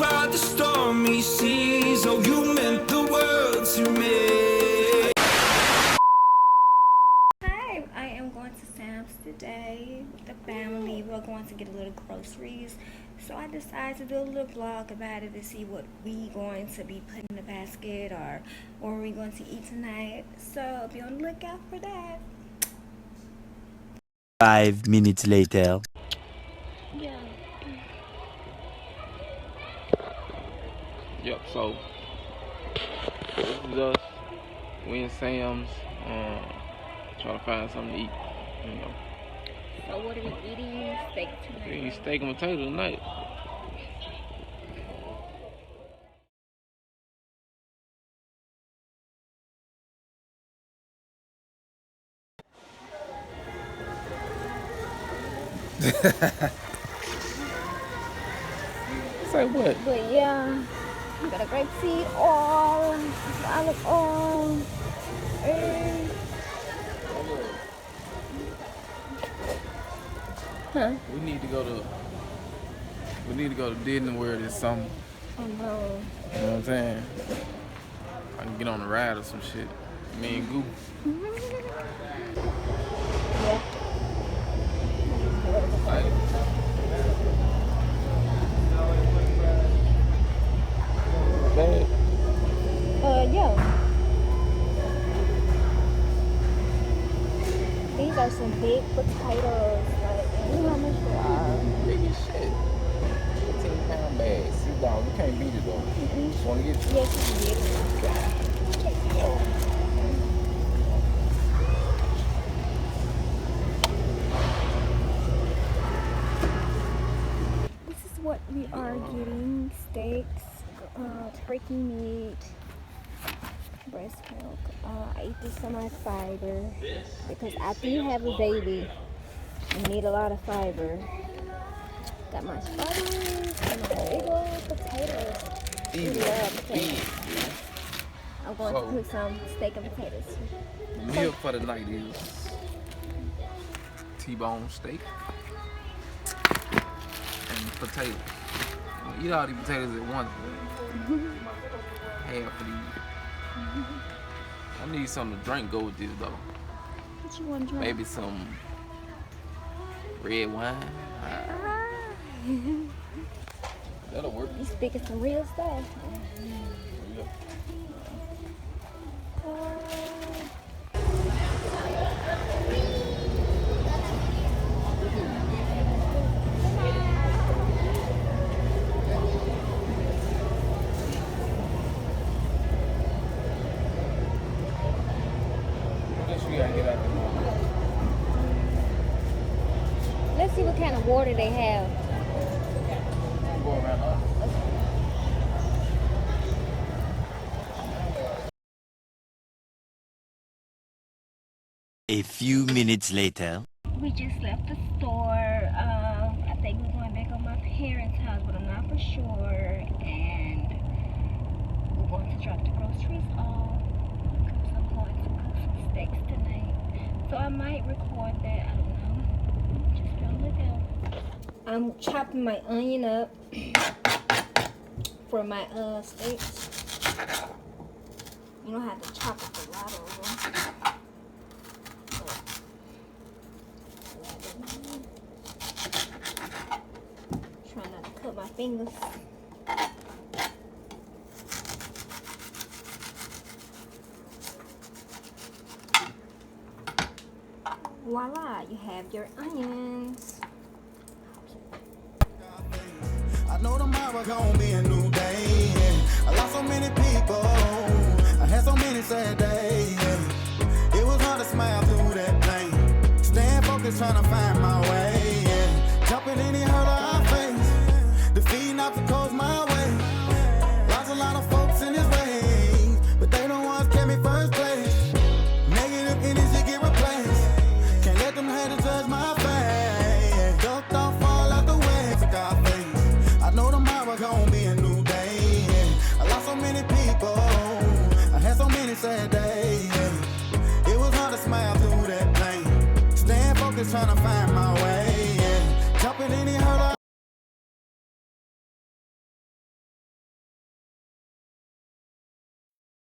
by the stormy seas. Oh, you meant the world to me. Hi, I am going to Sam's today with the family. We're going to get a little groceries. So I decided to do a little vlog about it to see what we going to be putting in the basket or what we're going to eat tonight. So be on the lookout for that. 5 minutes later. Yeah. Yep, so this is us. We in Sam's, trying to find something to eat, you know. So what are we eating? Steak tonight. We eat steak and potato tonight. Say what? But yeah, we got a grapeseed oil, olive oil, huh? We need to go to Disney World this summer. Oh no. You know what I'm saying? I can get on a ride or some shit. Me and Goo. Yeah. Bad. Yeah. These are some big potatoes. Like, you know how much they are? Big as shit. 15-pound bags. See, dog, you can't beat it though. Just want to get you. Yes, you did. This is what we are getting: steaks, turkey meat, breast milk. I eat this for my fiber because after you have a baby, you need a lot of fiber. Got my strawberries and my big old potatoes. We love potatoes. I'm going to cook some steak and potatoes. The meal for the night is T-bone steak and potatoes. Eat all these potatoes at once. Half of these. I need something to drink. Go with this though. What you want to drink? Maybe some red wine. That'll work. You speaking some real stuff. Let's see what kind of water they have. Go around us. A few minutes later. We just left the store. I think we're going back on my parents' house, but I'm not for sure. And we're going to drop the groceries off because I'm going to cook some steaks tonight. So I might record that. I don't know. Just be on the lookout. I'm chopping my onion up for my steaks. You don't have to chop up a lot of them. Trying not to cut my fingers. Voila, you have your onions. I know tomorrow gonna be a new day. I lost so many people. I had so many sad days. It was hard to smile through that pain. Staying focused, trying to find my way. Jumping any hurdle I face. Defeating obstacles my way. Lost a lot of focus.